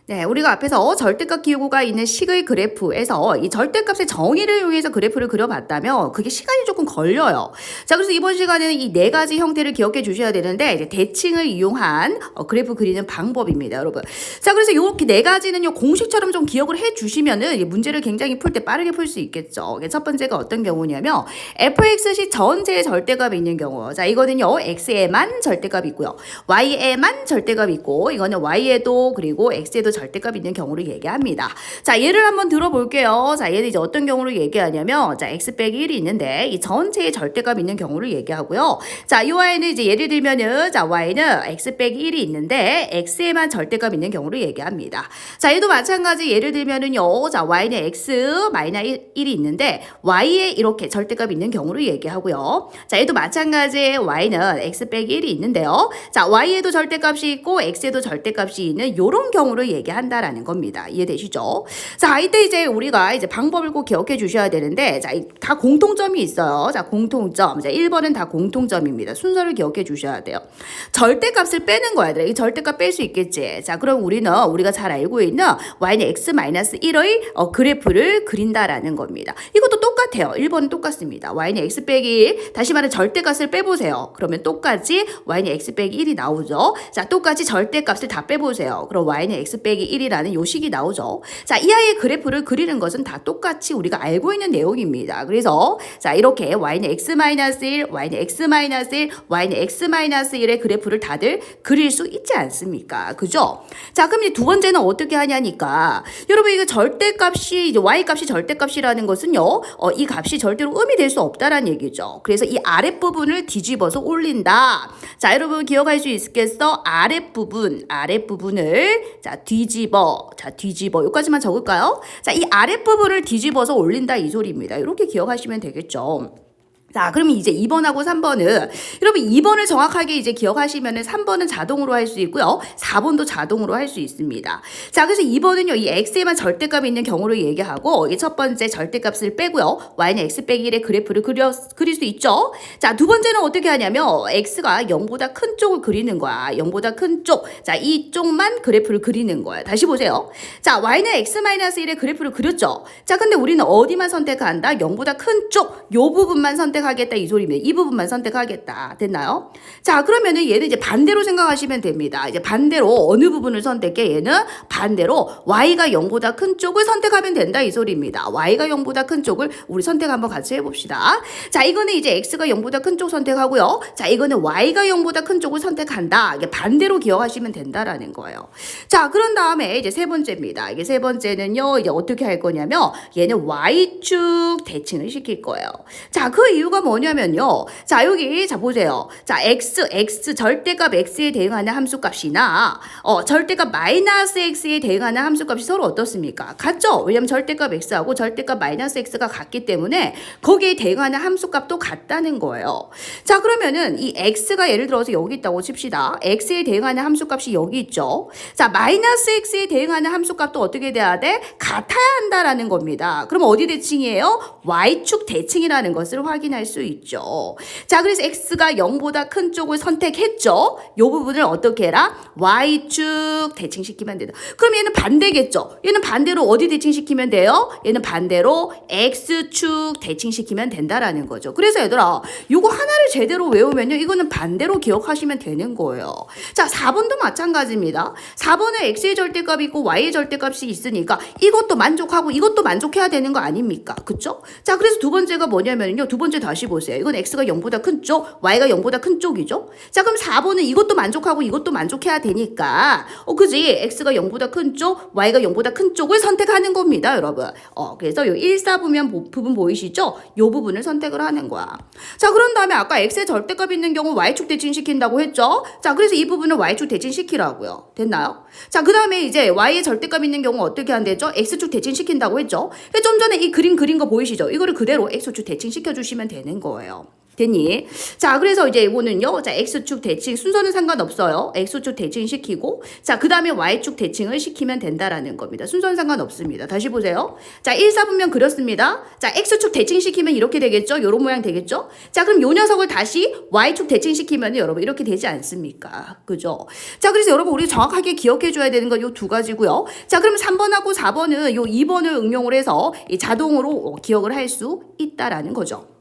네, 우리가 앞에서 절대값 기호가 있는 식의 그래프에서 이 절대값의 정의를 이용해서 그래프를 그려봤다면 그게 시간이 조금 걸려요. 자, 그래서 이번 시간에는 이 네 가지 형태를 기억해 주셔야 되는데 이제 대칭을 이용한 그래프 그리는 방법입니다, 여러분. 자, 그래서 이렇게 네 가지는요 공식처럼 좀 기억을 해 주시면은 이 문제를 굉장히 풀 때 빠르게 풀 수 있겠죠. 첫 번째가 어떤 경우냐면 fx시 전체의 절대값이 있는 경우. 자, 이거는요 x에만 절대값이 있고요, y에만 절대값이 있고, 이거는 y에도 그리고 x에도 절대값 있는 경우를 얘기합니다. 자, 예를 한번 들어볼게요. 자, 얘는 이제 어떤 경우를 얘기하냐면, 자, x 빼기 1이 있는데, 이 전체의 절대값 있는 경우를 얘기하고요. 자, 이 y는 이제 예를 들면은, 자, y는 x 빼기 1이 있는데, x에만 절대값 있는 경우를 얘기합니다. 자, 얘도 마찬가지 예를 들면은요, 자, y는 x 마이너스 1이 있는데, y에 이렇게 절대값 있는 경우를 얘기하고요. 자, 얘도 마찬가지 y는 x 빼기 1이 있는데요. 자, y에도 절대값이 있고, x에도 절대값이 있는 요런 경우를 얘기한다라는 겁니다. 이해되시죠? 자, 이때 이제 우리가 이제 방법을 꼭 기억해 주셔야 되는데, 자, 다 공통점이 있어요. 자, 공통점. 자, 1번은 다 공통점입니다. 순서를 기억해 주셔야 돼요. 절대값을 빼는 거야. 이 절대값 뺄 수 있겠지. 자, 그럼 우리가 잘 알고 있는 y는 x-1의 그래프를 그린다라는 겁니다. 이것도 똑같아요. 1번은 똑같습니다. y는 x 빼기 1, 다시 말해 절대값을 빼보세요. 그러면 똑같이 y는 x 빼기 1이 나오죠. 자, 똑같이 절대값을 다 빼보세요. 그럼 y는 x 빼기 1이라는 요식이 나오죠. 자, 이 아이의 그래프를 그리는 것은 다 똑같이 우리가 알고 있는 내용입니다. 그래서 자, 이렇게 y는 x-1, y는 x-1, y는 x-1의 그래프를 다들 그릴 수 있지 않습니까? 그죠? 자, 그럼 이제 두 번째는 어떻게 하냐니까, 여러분 이거 절대값이 이제 y값이 절대값이라는 것은요, 이 값이 절대로 음이 될 수 없다라는 얘기죠. 그래서 이 아랫부분을 뒤집어서 올린다. 자, 여러분 기억할 수 있겠어? 아랫부분을 자, 뒤집어. 여기까지만 적을까요? 자, 이 아랫부분을 뒤집어서 올린다 이 소리입니다. 이렇게 기억하시면 되겠죠. 자, 그러면 이제 2번하고 3번은, 여러분 2번을 정확하게 이제 기억하시면은 3번은 자동으로 할 수 있고요, 4번도 자동으로 할 수 있습니다. 자, 그래서 2번은요, 이 x에만 절대값이 있는 경우를 얘기하고, 이 첫 번째 절대값을 빼고요, y는 x 빼기 1의 그래프를 그릴 수 있죠. 자, 두 번째는 어떻게 하냐면, x가 0보다 큰 쪽을 그리는 거야. 0보다 큰 쪽. 자, 이쪽만 그래프를 그리는 거야. 다시 보세요. 자, y는 x-1의 그래프를 그렸죠. 자, 근데 우리는 어디만 선택한다? 0보다 큰 쪽, 요 부분만 선택하겠다 이 소리입니다. 이 부분만 선택하겠다. 됐나요? 자, 그러면은 얘는 이제 반대로 생각하시면 됩니다. 이제 반대로 어느 부분을 선택해? 얘는 반대로 y가 0보다 큰 쪽을 선택하면 된다 이 소리입니다. y가 0보다 큰 쪽을 우리 선택 한번 같이 해봅시다. 자, 이거는 이제 x가 0보다 큰 쪽 선택하고요. 자, 이거는 y가 0보다 큰 쪽을 선택한다. 이게 반대로 기억하시면 된다라는 거예요. 자, 그런 다음에 이제 세 번째입니다. 이게 세 번째는요, 이제 어떻게 할 거냐면 얘는 y축 대칭을 시킬 거예요. 자, 그 이유가 뭐냐면요. 자, 여기 자 보세요. 자, x 절대값 x에 대응하는 함수값이나 절대값 마이너스 x에 대응하는 함수값이 서로 어떻습니까? 같죠? 왜냐면 절대값 x하고 절대값 마이너스 x가 같기 때문에 거기에 대응하는 함수값도 같다는 거예요. 자, 그러면은 이 x가 예를 들어서 여기 있다고 칩시다. x에 대응하는 함수값이 여기 있죠. 자, 마이너스 x에 대응하는 함수값도 어떻게 돼야 돼? 같아야 한다라는 겁니다. 그럼 어디 대칭이에요? y축 대칭이라는 것을 확인할 수 있죠. 자, 그래서 x가 0보다 큰 쪽을 선택했죠. 이 부분을 어떻게 해라? y축 대칭시키면 된다. 그럼 얘는 반대겠죠. 얘는 반대로 어디 대칭시키면 돼요? 얘는 반대로 x축 대칭시키면 된다라는 거죠. 그래서 얘들아, 이거 하나를 제대로 외우면요, 이거는 반대로 기억하시면 되는 거예요. 자, 4번도 마찬가지입니다. 4번은 x의 절대값이 있고 y의 절대값이 있으니까 이것도 만족하고 이것도 만족해야 되는 거 아닙니까? 그쵸? 자, 그래서 두 번째가 뭐냐면요, 두 번째 다시 보세요. 이건 x가 0보다 큰 쪽, y가 0보다 큰 쪽이죠. 자, 그럼 4번은 이것도 만족하고 이것도 만족해야 되니까 그지? x가 0보다 큰 쪽, y가 0보다 큰 쪽을 선택하는 겁니다, 여러분. 그래서 요 1, 4부분 부분 보이시죠? 요 부분을 선택을 하는 거야. 자, 그런 다음에 아까 x의 절대값 있는 경우 y축 대칭시킨다고 했죠? 자, 그래서 이 부분을 y축 대칭시키라고요. 됐나요? 자, 그 다음에 이제 y의 절대값 있는 경우 어떻게 한대죠? x축 대칭시킨다고 했죠? 좀 전에 이 그린 거 보이시죠? 이거를 그대로 x축 대칭시켜 주시면 돼요. 되는 거예요. 됐니? 자, 그래서 이제 이거는요. 자, X축 대칭 순서는 상관없어요. X축 대칭 시키고 자, 그 다음에 Y축 대칭을 시키면 된다라는 겁니다. 순서는 상관없습니다. 다시 보세요. 자, 1, 4분면 그렇습니다. 자, X축 대칭 시키면 이렇게 되겠죠? 요런 모양 되겠죠? 자, 그럼 요 녀석을 다시 Y축 대칭 시키면 여러분 이렇게 되지 않습니까? 그죠? 자, 그래서 여러분 우리 정확하게 기억해 줘야 되는 건 요 두 가지고요. 자, 그럼 3번하고 4번은 요 2번을 응용을 해서 자동으로 기억을 할 수 있다라는 거죠.